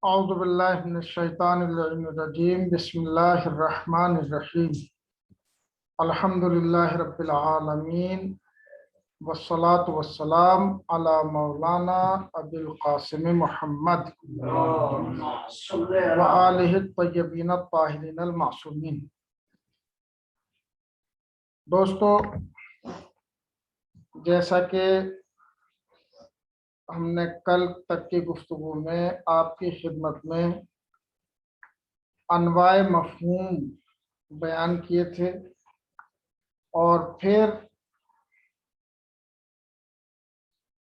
اعوذ باللہ من الشیطان الرجیم بسم اللہ الرحمن الرحیم الحمد للہ رب العالمین والصلاة والسلام علی مولانا ابی القاسم محمد وآلہ الطیبین الطاہرین المعصومین۔ دوستو، جیسا کہ ہم نے کل تک کی گفتگو میں آپ کی خدمت میں انواع مفہوم بیان کیے تھے اور پھر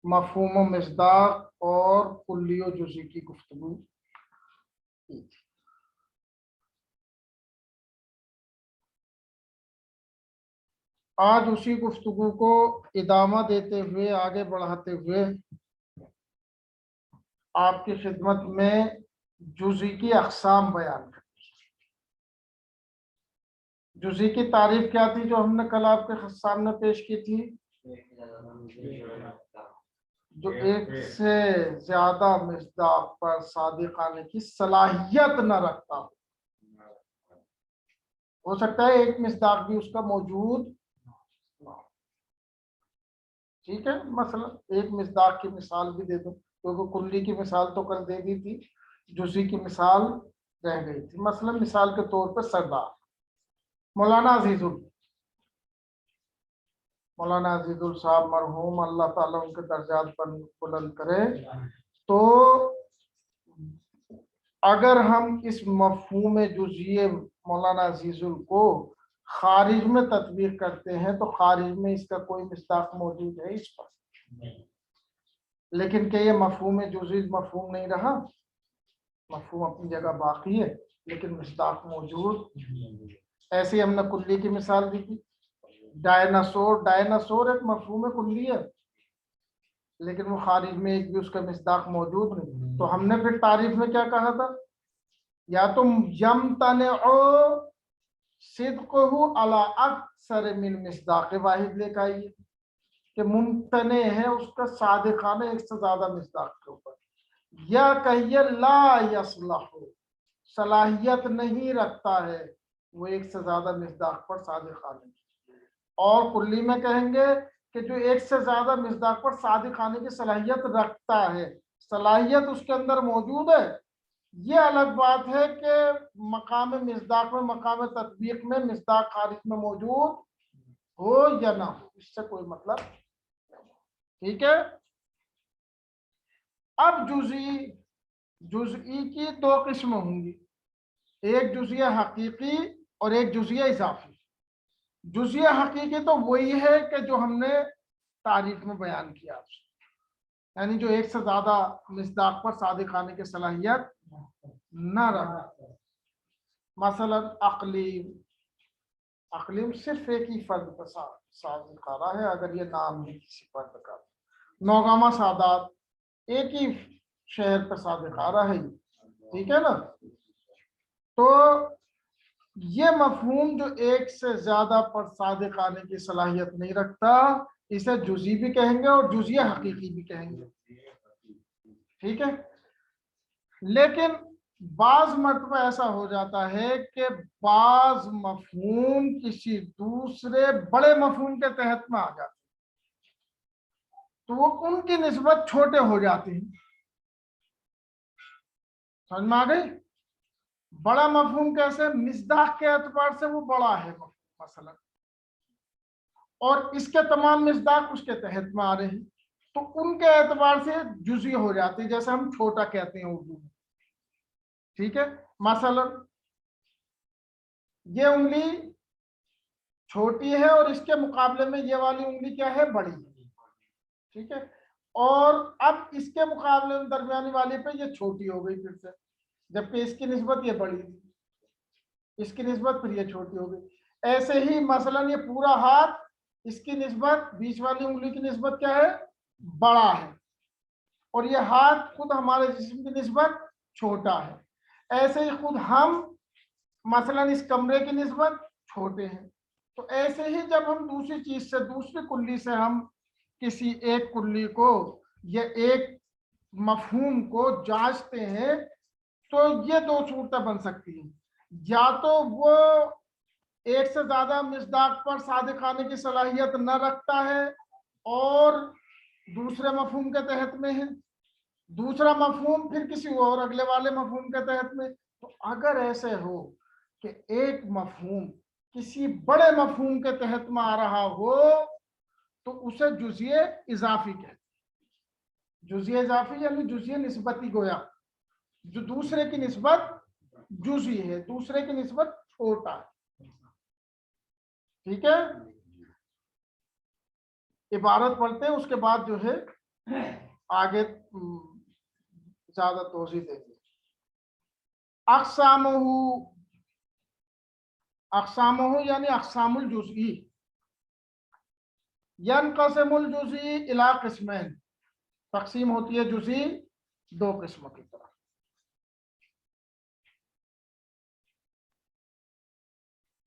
مفہوم و مصداق اور کلی و جزئی کی گفتگو کی تھی۔ آج اسی گفتگو کو ادامہ دیتے ہوئے آگے بڑھاتے ہوئے آپ کی خدمت میں جزئی کی اقسام بیان کریں۔ جزئی کی تعریف کیا تھی جو ہم نے کل آپ کے سامنے پیش کی تھی؟ جو ایک سے زیادہ مصداق پر صادق آنے کی صلاحیت نہ رکھتا ہو سکتا ہے ایک مصداق بھی اس کا موجود نہ ہو۔ ٹھیک ہے، مثلا ایک مصداق کی مثال بھی دے دو، کیونکہ کلی کی مثال تو کل دے دی تھی، جزئی کی مثال رہ گئی تھی۔ مثلا مثال کے طور پر سردار مولانا عزیز صاحب مرحوم، اللہ تعالیٰ ان کے درجات پر بلند کرے۔ تو اگر ہم اس مفہوم جزئی مولانا عزیز کو خارج میں تطبیق کرتے ہیں تو خارج میں اس کا کوئی مصداق موجود ہے اس پر، لیکن کہ یہ مفہوم جزئی مفہوم نہیں رہا، مفہوم اپنی جگہ باقی ہے لیکن مصداق موجود۔ ایسے ہی ہم نے کلی کی مثال دی تھی، ڈائناسور ایک مفہوم کلی ہے لیکن وہ خارج میں ایک بھی اس کا مصداق موجود نہیں۔ تو ہم نے پھر تعریف میں کیا کہا تھا؟ یا تم یمتنع صدقہ علی اکثر من مصداق واحد لے کے آئیے کہ ممتنع ہے اس کا صادقانہ ایک سے زیادہ مصداق کے اوپر، یا کہیے لا یصلح صلاحیت نہیں رکھتا ہے وہ ایک سے زیادہ مصداق پر صادقانہ کی، اور کلی میں کہیں گے کہ جو ایک سے زیادہ مصداق پر صادقانہ کی صلاحیت رکھتا ہے، صلاحیت اس کے اندر موجود ہے۔ یہ الگ بات ہے کہ مقام مصداق میں، مقام تطبیق میں مصداق خارج میں موجود ہو یا نہ ہو، اس سے کوئی مطلب نہیں۔ ٹھیک ہے، اب جزئی کی دو قسمیں ہوں گی، ایک جزئی حقیقی اور ایک جزئی اضافی۔ جزئی حقیقی تو وہی ہے کہ جو ہم نے تعریف میں بیان کیا، یعنی جو ایک سے زیادہ مصداق پر صادق آنے کی صلاحیت نہ رہا۔ مثلا اقلیم صرف ایک ہی فرد پر صادق آ رہا ہے اگر یہ نام ہے کسی فرد کا۔ نوگامہ سادات ایک ہی شہر پر صادق آ رہا ہے، ٹھیک ہے نا۔ تو یہ مفہوم جو ایک سے زیادہ پر صادق آنے کی صلاحیت نہیں رکھتا، اسے جزئی بھی کہیں گے اور جزئی حقیقی بھی کہیں گے، ٹھیک ہے۔ لیکن بعض مرتبہ ایسا ہو جاتا ہے کہ بعض مفہوم کسی دوسرے بڑے مفہوم کے تحت میں آ جاتے ہیں تو وہ ان کی نسبت چھوٹے ہو جاتے ہیں۔ سمجھ میں آ گئی؟ بڑا مفہوم کیسے؟ مصداق کے اعتبار سے وہ بڑا ہے مثلا، اور اس کے تمام مصداق اس کے تحت میں آ رہے ہیں تو ان کے اعتبار سے جزئی ہو جاتی ہے، جیسے ہم چھوٹا کہتے ہیں اردو میں، ٹھیک ہے۔ مثلا یہ انگلی چھوٹی ہے اور اس کے مقابلے میں یہ والی انگلی کیا ہے؟ بڑی، ٹھیک ہے۔ اور اب اس کے مقابلے میں درمیانی والی پہ یہ چھوٹی ہو گئی پھر سے، جبکہ اس کی نسبت یہ بڑی تھی، اس کی نسبت پھر یہ چھوٹی ہو گئی۔ ایسے ہی مثلا یہ پورا ہاتھ، اس کی نسبت بیچ والی انگلی کی نسبت کیا ہے؟ بڑا ہے، اور یہ ہاتھ خود ہمارے جسم کی نسبت چھوٹا ہے۔ ایسے ہی خود ہم مثلا اس کمرے کی نسبت چھوٹے ہیں، تو تو ایسے ہی جب ہم دوسری چیز سے دوسری کلی سے ہم کسی ایک کلی کو یا ایک مفہوم کو جانچتے ہیں تو یہ دو صورتیں بن سکتی ہیں، یا تو وہ ایک سے زیادہ مصداق پر صادق آنے کی صلاحیت نہ رکھتا ہے اور دوسرے مفہوم کے تحت میں ہے، دوسرا مفہوم پھر کسی اور اگلے والے مفہوم کے تحت میں۔ تو اگر ایسے ہو کہ ایک مفہوم کسی بڑے مفہوم کے تحت میں آ رہا ہو تو اسے جزئیہ اضافی کہتے ہیں۔ جزئیہ اضافی یعنی جزئیہ نسبتی گویا، جو دوسرے کی نسبت جزئی ہے، دوسرے کی نسبت چھوٹا ہے۔ ٹھیک ہے، عبارت پڑھتے ہیں، اس کے بعد جو ہے آگے زیادہ توضیح دیں گے۔ اقسامہ یعنی اقسام الجزئی، ینقسم الجزئی الی قسمین، تقسیم ہوتی ہے جزئی دو قسموں کی طرف۔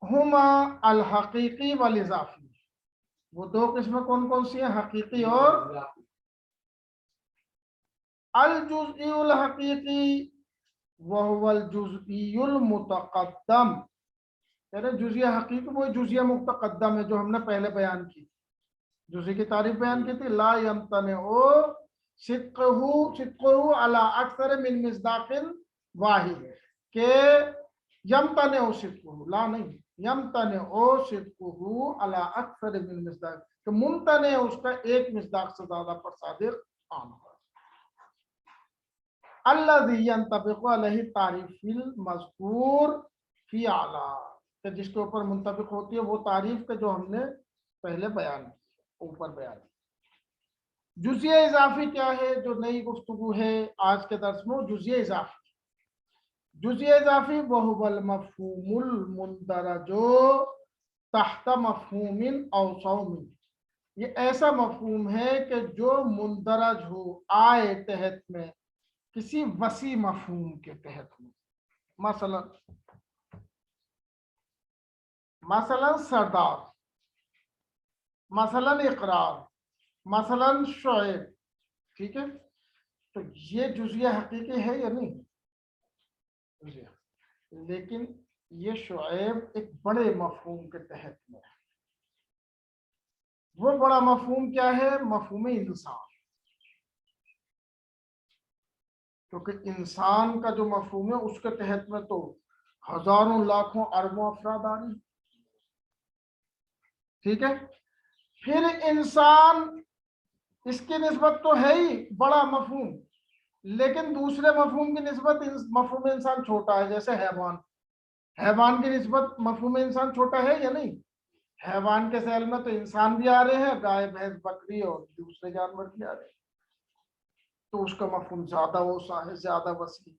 ہما الحقیقی والاضافی، وہ دو قسمیں کون کون سی ہیں؟ حقیقی اور الجزئی الحقیقی وہو الجزئی المتقدم، یعنی جزئیہ حقیقی وہ جزئیہ متقدم ہے جو ہم نے پہلے بیان کی، جزئی کی تعریف بیان کی تھی۔ لا یمتنع صدقہ علی اکثر من مصداق واحد، کہ یمتنع صدقہ، لا نہیں، یمتنع صدقہ علی اکثر من مصداق، کہ ممتنع اس کا ایک مصداق سے زیادہ پر صادق آنا۔ الذی ینطبق علیہ تعریف المذکور فی اعلی، کہ جس کے اوپر منطبق ہوتی ہے وہ تعریف کے جو ہم نے پہلے بیان کی، اوپر بیان کی۔ جزئیہ اضافی کیا ہے؟ جو نئی گفتگو ہے آج کے درس میں، جزئیہ اضافی، جزئیہ اضافی وہو المفہوم المندرج تحت مفہوم اوسع من، یہ ایسا مفہوم ہے کہ جو مندرج ہو، آئے تحت میں کسی وسیع مفہوم کے تحت میں۔ مثلا سردار، مثلا اقرار، مثلا شعیب، ٹھیک ہے، تو یہ جزئیہ حقیقی ہے یا نہیں؟ لیکن یہ شعیب ایک بڑے مفہوم کے تحت میں ہے۔ وہ بڑا مفہوم کیا ہے؟ مفہوم انسان، کیونکہ انسان کا جو مفہوم ہے اس کے تحت میں تو ہزاروں لاکھوں اربوں افراد آ رہے ہیں، ٹھیک ہے۔ پھر انسان اس کی نسبت تو ہے ہی بڑا مفہوم، لیکن دوسرے مفہوم کی نسبت مفہوم انسان چھوٹا ہے، جیسے حیوان، حیوان کی نسبت مفہوم انسان چھوٹا ہے یا نہیں؟ حیوان کے ذیل میں تو انسان بھی آ رہے ہیں، گائے بھینس بکری اور دوسرے جانور بھی آ رہے ہیں، تو اس کا مفہوم زیادہ وسیع ہے، زیادہ وسیع۔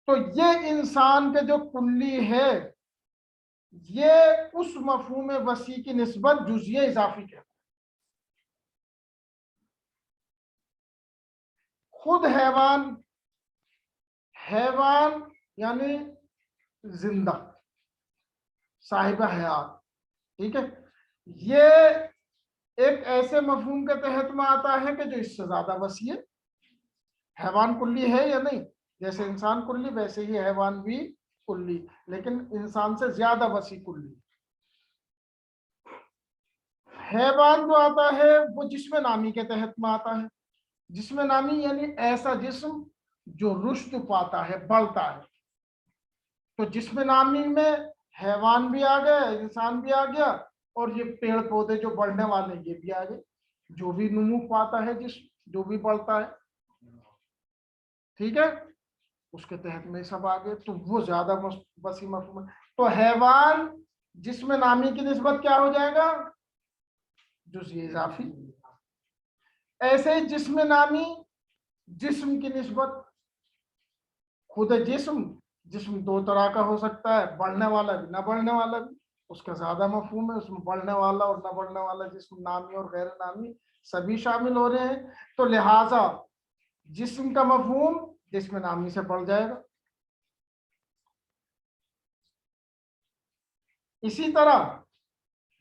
تو یہ انسان کے جو کلی ہے یہ اس مفہوم وسیع کی نسبت جزئیہ اضافی کہتا ہے۔ خود حیوان، حیوان یعنی زندہ، صاحب حیات، ٹھیک ہے، یہ ایک ایسے مفہوم کے تحت میں آتا ہے کہ جو اس سے زیادہ وسیع ہے۔ حیوان کلی ہے یا نہیں؟ جیسے انسان کلی ویسے ہی حیوان بھی کلی، لیکن انسان سے زیادہ وسیع کلی۔ حیوان جو آتا ہے وہ جسم نامی کے تحت میں آتا ہے۔ جسم نامی یعنی ایسا جسم جو رشد پاتا ہے، بڑھتا ہے۔ تو جسم نامی میں حیوان بھی آ گیا، انسان بھی آ گیا، اور یہ پیڑ پودے جو بڑھنے والے یہ بھی آ گئے، جو بھی نمو پاتا ہے جسم، جو بھی بڑھتا ہے، ٹھیک ہے، اس کے تحت میں سب آگے، تو وہ زیادہ وسیع مفہوم ہے۔ تو حیوان جسم نامی کی نسبت کیا ہو جائے گا؟ جزئیہ اضافی۔ ایسے ہی جسم نامی جسم کی نسبت، خود جسم دو طرح کا ہو سکتا ہے، بڑھنے والا بھی نہ بڑھنے والا بھی، اس کا زیادہ مفہوم ہے، اس میں بڑھنے والا اور نہ بڑھنے والا جسم نامی اور غیر نامی سبھی شامل ہو رہے ہیں، تو لہذا جسم کا مفہوم جسم نامی سے بڑھ جائے گا۔ اسی طرح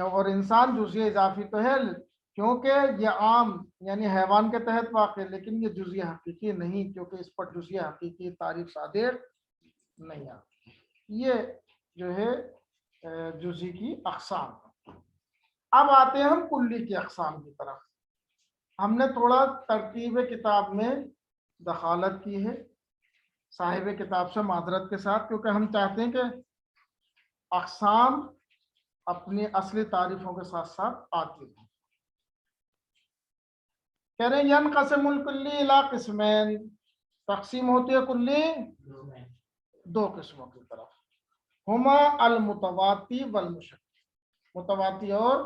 اور انسان جزئی اضافی تو ہے کیونکہ یہ عام یعنی حیوان کے تحت واقع ہے، لیکن یہ جزئی حقیقی نہیں کیونکہ اس پر جزئی حقیقی تعریف صادر نہیں آتی۔ یہ جو ہے جزئی کی اقسام۔ اب آتے ہیں ہم کلی کی اقسام کی طرف۔ ہم نے تھوڑا ترتیب کتاب میں دخالت کی ہے صاحب کتاب سے معذرت کے ساتھ، کیونکہ ہم چاہتے ہیں کہ اقسام اپنی اصلی تعریفوں کے ساتھ ساتھ آتی ہیں۔ کہہ رہے ہیں ینقسم الکلی الی قسمین، تقسیم ہوتی ہے کلی دو قسموں کی طرف، ہما المتواتی والمشترک، متواتی اور،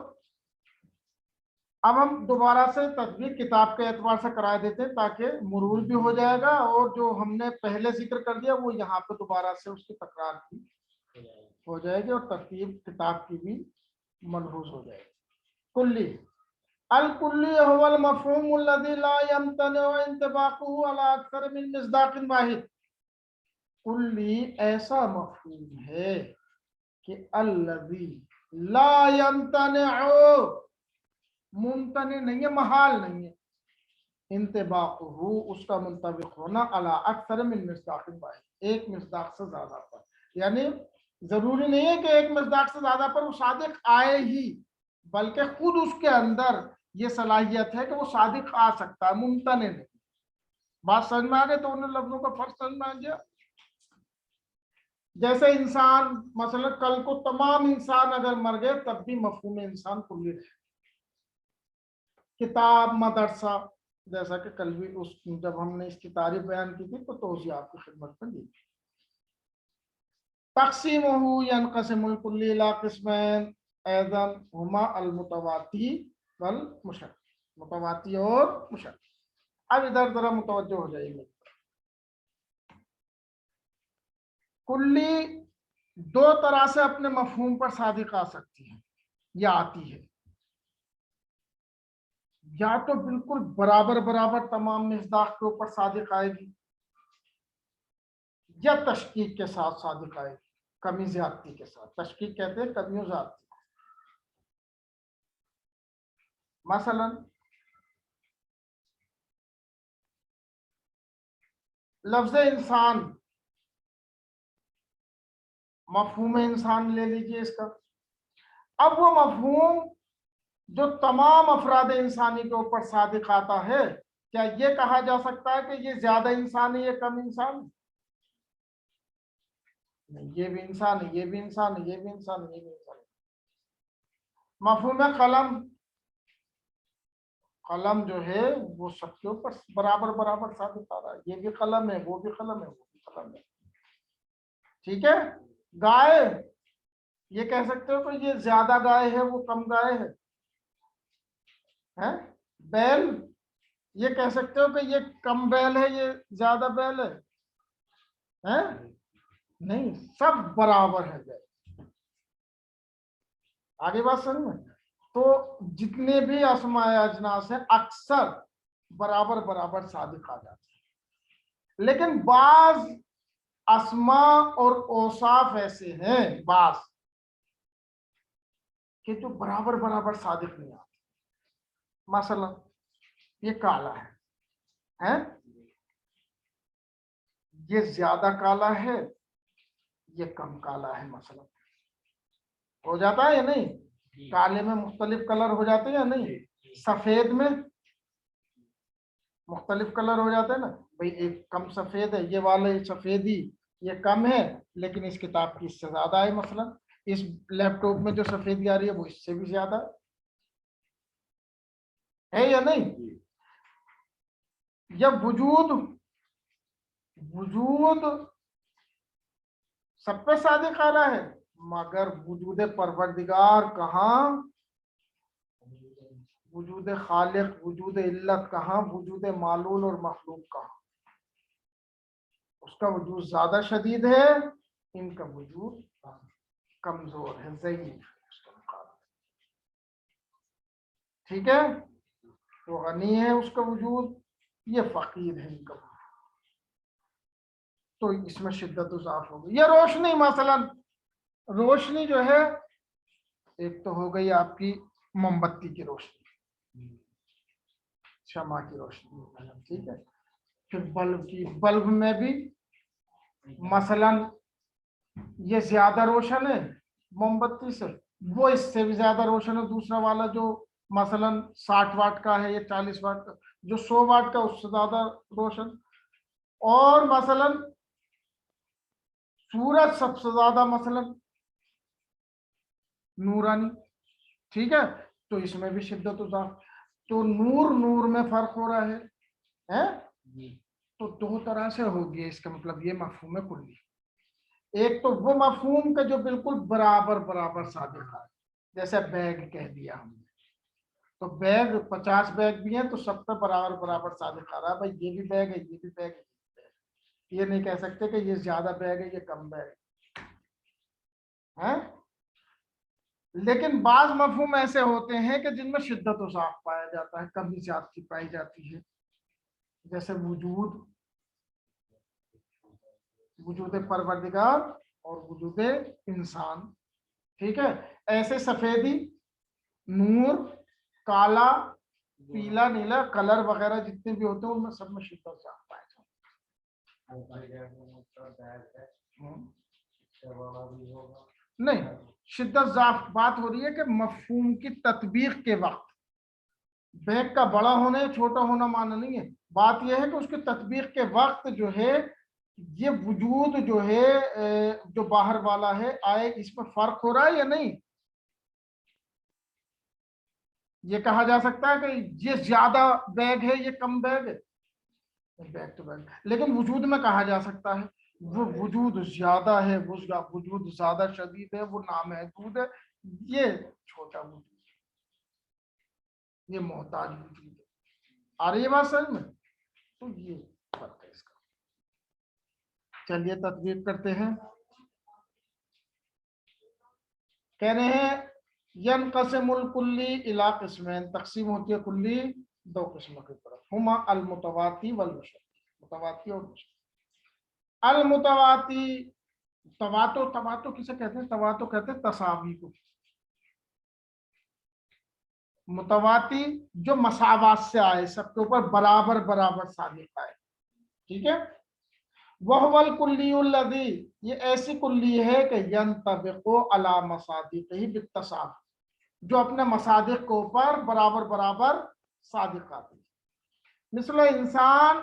اب ہم دوبارہ سے تطبیق کتاب کے اعتبار سے کرائے دیتے ہیں تاکہ مرور بھی ہو جائے گا، اور جو ہم نے پہلے ذکر کر دیا وہ یہاں پہ دوبارہ سے اس کی تکرار کی ہو جائے گی، اور ترتیب کتاب کی بھی ملحوظ ہو جائے گی۔ کلی الکلی هو المفہوم الذي لا يمتنع انطباقه على اکثر من مصداق واحد۔ کلی ایسا مفہوم ہے کہ الذي لا يمتنع، ممتنع نہیں ہے، محال نہیں ہے، انطباقہ اس کا منطبق ہونا علی اکثر من مصداق واحد، ایک مصداق سے زیادہ پر، یعنی ضروری نہیں ہے کہ ایک مصداق سے زیادہ پر وہ صادق آئے ہی، بلکہ خود اس کے اندر یہ صلاحیت ہے کہ وہ صادق آ سکتا ہے، ممتنع نہیں۔ بات سمجھ میں آ گئی؟ تو ان لفظوں کا فرق سمجھ میں آ گیا۔ جیسے انسان مثلا کل کو تمام انسان اگر مر گئے تب بھی مفہوم انسان کلی رہے۔ کتاب، مدرسہ، جیسا کہ کل بھی جب ہم نے اس کی تعریف بیان کی تھی تو توضیح آپ کی خدمت میں دی۔ تقسیمہ ینقسم الکلی الی قسمین ایضا ہما المتواتی والمشترک، متواتی اور مشترک۔ اب ادھر ذرا متوجہ ہو جائے گی۔ کلی دو طرح سے اپنے مفہوم پر صادق آ سکتی ہے یا آتی ہے، یا تو بالکل برابر برابر تمام مصداق کے اوپر صادق آئے گی، یا تشکیک کے ساتھ صادق آئے گی، کمی زیادتی کے ساتھ۔ تشکیک کہتے ہیں کمی و زیادتی۔ مثلا لفظ انسان، مفہوم انسان لے لیجئے اس کا، اب وہ مفہوم جو تمام افراد انسانی کے اوپر صادق آتا ہے، کیا یہ کہا جا سکتا ہے کہ یہ زیادہ انسان ہے یہ کم انسان ہے؟ نہیں، یہ بھی انسان ہے، یہ بھی انسان ہے، یہ بھی انسان ہے، یہ بھی انسان ہے۔ مفہوم قلم، قلم جو ہے وہ سب کے اوپر برابر برابر صادق آ رہا ہے، یہ بھی قلم ہے، وہ بھی قلم ہے، وہ بھی قلم ہے، ٹھیک ہے۔ گائے، یہ کہہ سکتے ہو کہ یہ زیادہ گائے ہے وہ کم گائے ہے۔ بیل، یہ کہہ سکتے ہو کہ یہ کم بیل ہے یہ زیادہ بیل ہے؟ نہیں، سب برابر ہے بیل۔ آگے بات سمجھ میں؟ تو جتنے بھی اسماء اجناس ہیں اکثر برابر برابر صادق آ جاتے ہیں، لیکن بعض اسماء اور اوصاف ایسے ہیں بعض کہ جو برابر برابر صادق نہیں آتے۔ مثلا یہ کالا ہے، یہ زیادہ کالا ہے، یہ کم کالا ہے، مثلا ہو جاتا ہے یا نہیں؟ کالے میں مختلف کلر ہو جاتے ہیں یا نہیں؟ سفید میں مختلف کلر ہو جاتے ہیں نا بھئی، ایک کم سفید ہے، یہ والے سفیدی یہ کم ہے لیکن اس کتاب کی اس سے زیادہ ہے، مثلا اس لیپ ٹاپ میں جو سفیدی آ رہی ہے وہ اس سے بھی زیادہ ہے یا نہیں؟ جب وجود سب پہ صادق آ رہا ہے، مگر وجود پروردگار کہاں، وجود خالق، وجود علت کہاں، وجود معلول اور مخلوق کہاں؟ اس کا وجود زیادہ شدید ہے، ان کا وجود کمزور ہے، ضعیف ہے اس کے مقابلے، ٹھیک ہے۔ وہ غنی ہے اس کا وجود، یہ فقیر ہے ان کا وجود، تو اس میں شدت اضاف ہوگی۔ یہ روشنی، مثلا روشنی جو ہے ایک تو ہو گئی آپ کی موم بتی کی روشنی، شمع کی روشنی، ٹھیک ہے. پھر بلب کی، بلب میں بھی مثلا یہ زیادہ روشن ہے موم بتی سے، وہ اس سے بھی زیادہ روشن ہے دوسرا والا جو مثلا 60 واٹ کا ہے یا 40 واٹ کا، جو 100 واٹ کا اس سے زیادہ روشن. اور مثلا سورج سب سے زیادہ مثلا نورانی، ٹھیک ہے. تو اس میں بھی شدت و ضعف، تو نور میں فرق ہو رہا ہے. تو دو طرح سے ہوگی، اس کا مطلب یہ مفہوم ہے کلی. ایک تو وہ مفہوم کا جو بالکل برابر صادق ہے، جیسے بیگ کہہ دیا ہم نے، تو بیگ 50 بیگ بھی ہیں تو سب پہ برابر صادق آ رہا ہے، بھائی یہ بھی بیگ ہے، یہ بھی بیگ ہے. یہ نہیں کہہ سکتے کہ یہ زیادہ بیگ ہے یہ کم بیگ ہے. لیکن بعض مفہوم ایسے ہوتے ہیں کہ جن میں شدت و ضعف پایا جاتا ہے، کمی زیادتی پائی جاتی ہے، جیسے وجود پروردگار اور وجود انسان، ٹھیک ہے. ایسے سفیدی، نور، کالا، پیلا، نیلا کلر وغیرہ جتنے بھی ہوتے ہیں ان میں سب میں شدت و ضعف پایا جاتا ہے. نہیں، شدت ضعف بات ہو رہی ہے کہ مفہوم کی تطبیق کے وقت، بیگ کا بڑا ہونا یا چھوٹا ہونا معنی نہیں ہے. بات یہ ہے کہ اس کی تطبیق کے وقت جو ہے یہ وجود جو ہے جو باہر والا ہے آئے، اس میں فرق ہو رہا ہے یا نہیں. یہ کہا جا سکتا ہے کہ یہ زیادہ بیگ ہے یہ کم بیگ ہے، بیگ تو بیگ. لیکن وجود میں کہا جا سکتا ہے وہ وجود زیادہ ہے، وجود زیادہ شدید ہے، وہ نامحدود ہے، یہ چھوٹا وجود، یہ محتاج وجود ہے. آ رہی ہے بات سمجھ میں؟ تو یہ فرق ہے اس کا. چلیے تطبیق کرتے ہیں. کہہ رہے ہیں ینقسم الکلی الی قسمین، تقسیم ہوتی ہے کلی دو قسموں کی طرف، ہما المتواتی والمشترک، متواتی اور مشترک. المتواتی، تواتو کسے کہتے ہیں؟ تواتو کہتے ہیں تساوی کو. متواتی جو مساوات سے آئے، سب کے اوپر برابر صادق آئے، ٹھیک ہے. وَهُوَ الْكُلِّيُّ الَّذِي، یہ ایسی کلی ہے کہ يَنْطَبِقُ عَلَى مَصَادِقِهِ بِالتَّسَاوِي، جو اپنے مصادق کے اوپر برابر صادق آتی ہے. مثل انسان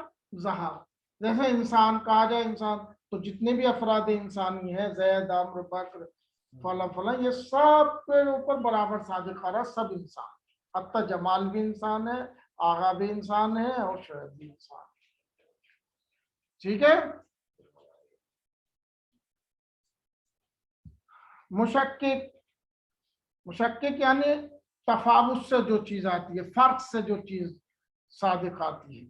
ظہر، جیسے انسان کہا جائے انسان تو جتنے بھی افراد انسانی ہیں، زید، عمرو، بکر، فلاں یہ سب کے اوپر برابر صادق آ رہا، سب انسان. حتی جمال بھی انسان ہے، آغا بھی انسان ہے اور شعیب بھی انسان ہے، ٹھیک ہے. مشکک یعنی تفاوت سے جو چیز آتی ہے، فرق سے جو چیز صادق آتی ہے،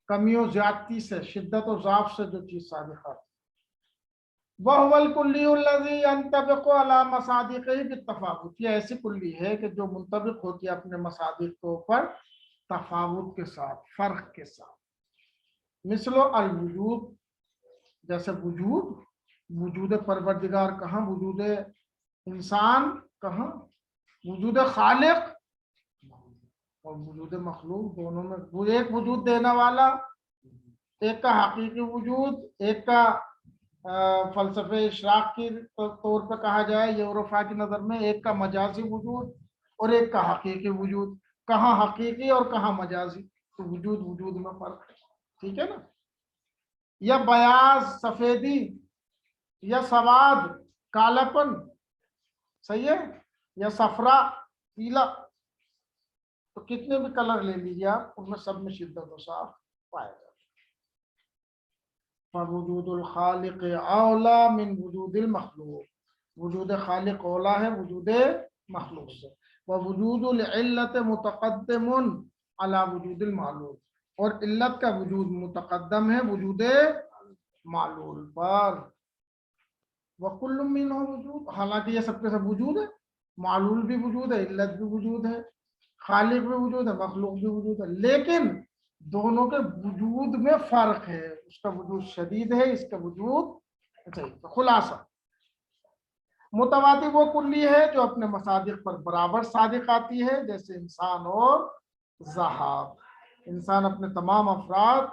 کمی و زیادتی سے، شدت و ضعف سے جو چیز صادق آتی ہے. وَهُوَ الْكُلِّيُّ الَّذِي يَنْطَبِقُ عَلَى مَصَادِقِهِ بِالتَّفَاوُتِ، یہ ایسی کلی ہے کہ جو منطبق ہوتی ہے اپنے مصادق کے اوپر تفاوت کے ساتھ، فرق کے ساتھ. مثل الوجود، جیسے وجود پروردگار کہاں، وجود انسان کہاں، وجود خالق اور وجود مخلوق دونوں میں. وہ ایک وجود دینے والا، ایک کا حقیقی وجود، ایک کا فلسفہ اشراق کی طور پہ کہا جائے یورفا کی نظر میں ایک کا مجازی وجود اور ایک کا حقیقی وجود. کہاں حقیقی اور کہاں مجازی، تو وجود میں فرق ہے، ٹھیک ہے نا. یا بیاض سفیدی، یا سواد کالپن، صحیح ہے، یا صفرا پیلا، تو کتنے بھی کلر لے لیجیے آپ، ان میں سب میں شدت و ضعف پایا جاتا ہے. فوجود الخالق اولا من وجود المخلوق، وجود خالق اولا ہے وجود مخلوق سے. ووجود العلت متقدم علی وجود المعلول، اور علت کا وجود متقدم ہے وجود معلول پر. وکل منہ وجود، حالانکہ یہ سب کے سب وجود ہے، معلول بھی وجود ہے، علت بھی وجود ہے، خالق بھی وجود ہے، مخلوق بھی وجود ہے، لیکن دونوں کے وجود میں فرق ہے. اس کا وجود شدید ہے، اس کا وجود. خلاصہ متواتی وہ کلی ہے جو اپنے مصادیق پر برابر صادق آتی ہے، جیسے انسان اور ذہاب۔ انسان اپنے تمام افراد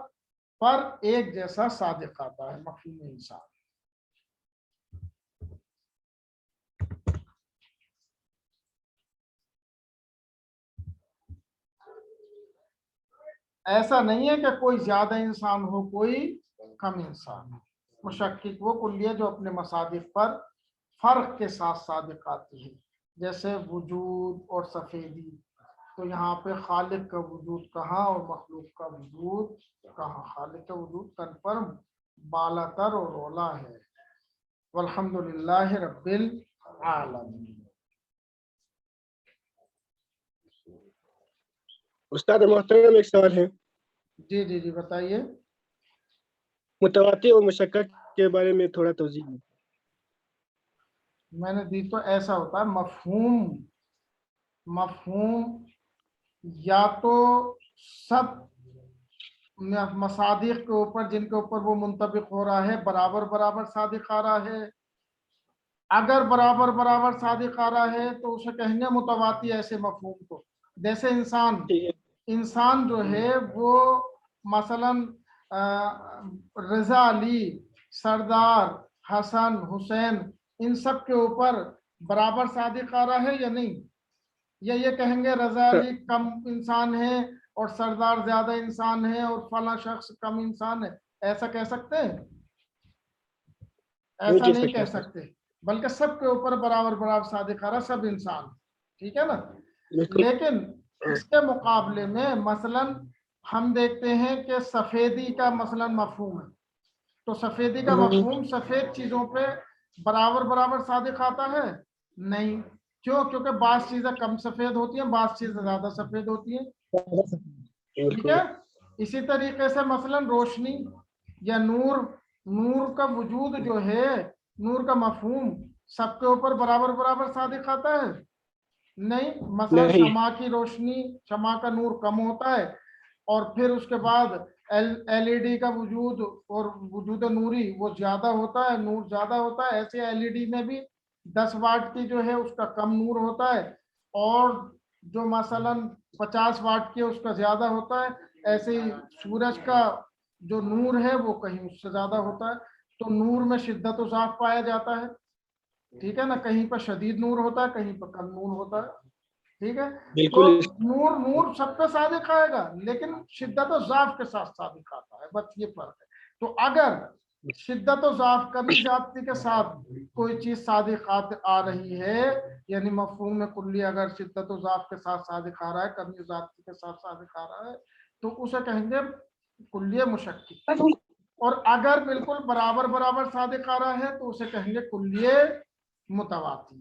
پر ایک جیسا صادق آتا ہے، مفہوم انسان۔ ایسا نہیں ہے کہ کوئی زیادہ انسان ہو کوئی کم انسان ہو۔ مشکک وہ کلیہ جو اپنے مصادیق پر فرق کے ساتھ صادق آتی ہے، جیسے وجود اور سفیدی۔ تو یہاں پہ خالق کا وجود کہاں اور مخلوق کا وجود کہاں؟ خالق کا وجود کنفرم بالا تر اور اولا ہے۔ والحمدللہ رب العالمین۔ استاد محترم ایک سوال ہے، جی جی جی بتائیے۔ متواتر اور مشکک کے بارے میں تھوڑا توضیح دیں۔ میں نے دی تو ایسا ہوتا ہے مفہوم یا تو سب مصادیق کے اوپر جن کے اوپر وہ منطبق ہو رہا ہے برابر برابر صادق آ رہا ہے۔ اگر برابر برابر صادق آ رہا ہے تو اسے کہیں گے متواتی ایسے مفہوم کو۔ جیسے انسان جو ہے وہ مثلا رضا علی، سردار، حسن، حسین، ان سب کے اوپر برابر صادق آ رہا ہے یا نہیں؟ یا یہ کہیں گے رضا علی کم انسان ہے اور سردار زیادہ انسان ہے اور فلاں شخص کم انسان ہے؟ ایسا کہہ سکتے ہیں؟ ایسا نہیں کہہ سکتے، بلکہ سب کے اوپر برابر برابر صادق آ رہا، سب انسان، ٹھیک ہے نا۔ لیکن اس کے مقابلے میں مثلا ہم دیکھتے ہیں کہ سفیدی کا مثلا مفہوم ہے، تو سفیدی کا مفہوم سفید چیزوں پہ برابر برابر صادق آتا ہے؟ نہیں۔ کیوں؟ کیونکہ بعض چیزیں کم سفید ہوتی ہیں، بعض چیزیں زیادہ سفید ہوتی ہیں، ٹھیک ہے۔ اسی طریقے سے مثلا روشنی یا نور کا وجود جو ہے، نور کا مفہوم سب کے اوپر برابر برابر صادق آتا ہے؟ نہیں۔ مثلا شمع کی روشنی، شمع کا نور کم ہوتا ہے، اور پھر اس کے بعد ایل ای ڈی کا وجود اور وجود نوری وہ زیادہ ہوتا ہے، نور زیادہ ہوتا ہے۔ ایسے ایل ای ڈی میں بھی 10 واٹ کی جو ہے اس کا کم نور ہوتا ہے، اور جو مثلا 50 واٹ کی اس کا زیادہ ہوتا ہے۔ ایسے ہی سورج کا جو نور ہے وہ کہیں اس سے زیادہ ہوتا ہے۔ تو نور میں شدت و ضعف پایا جاتا ہے، ٹھیک ہے نا۔ کہیں پر شدید نور ہوتا ہے، کہیں پر کم نور ہوتا ہے، ٹھیک ہے۔ تو نور سب پہ صادق آئے گا، لیکن شدت و ضعف کے ساتھ صادق آتا ہے، بس یہ فرق ہے۔ تو اگر شدت و ضعف کمی زیادتی کے ساتھ کوئی چیز صادق آ رہی ہے، یعنی مفہوم کلی اگر شدت و ضعف کے ساتھ صادق آ رہا ہے، کمی زیادتی کے ساتھ صادق آ رہا ہے، تو اسے کہیں گے کلی مشکک۔ اور اگر بالکل برابر برابر صادق آ رہا ہے تو اسے کہیں گے کلی متواتی۔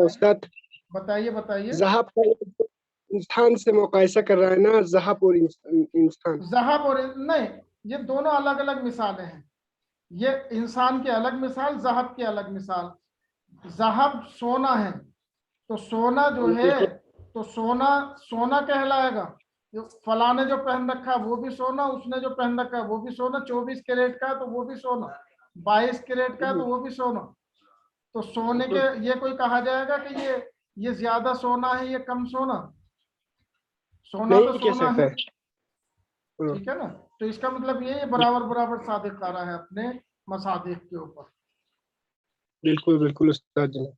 استاد بتائیے۔ ذہاب انسان سے مقایسہ کر رہا ہے نا، ذہاب اور انسان، ذہاب اور نہیں، یہ دونوں الگ الگ مثالیں ہیں۔ یہ انسان کی الگ مثال، ذہاب کی الگ مثال۔ ذہاب سونا ہے، تو سونا جو ہے تو سونا کہلائے گا۔ فلاں نے جو پہن رکھا وہ بھی سونا، اس نے جو پہن رکھا وہ بھی سونا۔ 24 کیرٹ کا تو وہ بھی سونا، 22 کیرٹ کا تو وہ بھی سونا۔ تو سونے کے یہ کوئی کہا جائے گا کہ یہ زیادہ سونا ہے، یہ کم سونا؟ سونا تو سونا ہے، ٹھیک ہے نا۔ تو اس کا مطلب یہ برابر برابر صادق آ رہا ہے اپنے مصادیق کے اوپر۔ بالکل بالکل استاد جناب،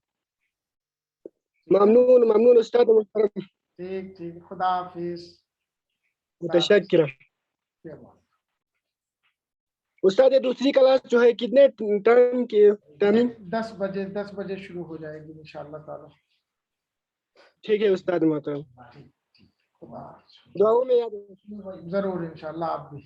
ممنون استاد محترم، ٹھیک، خدا حافظ، متشکر۔ استاد یہ دوسری کلاس جو ہے کتنے ٹائم کی ٹائمنگ؟ 10 بجے شروع ہو جائے گی انشاءاللہ تعالی۔ ٹھیک ہے استاد محترم، خدا دعاؤں میں یاد رکھیں۔ ضرور انشاءاللہ، آپ بھی۔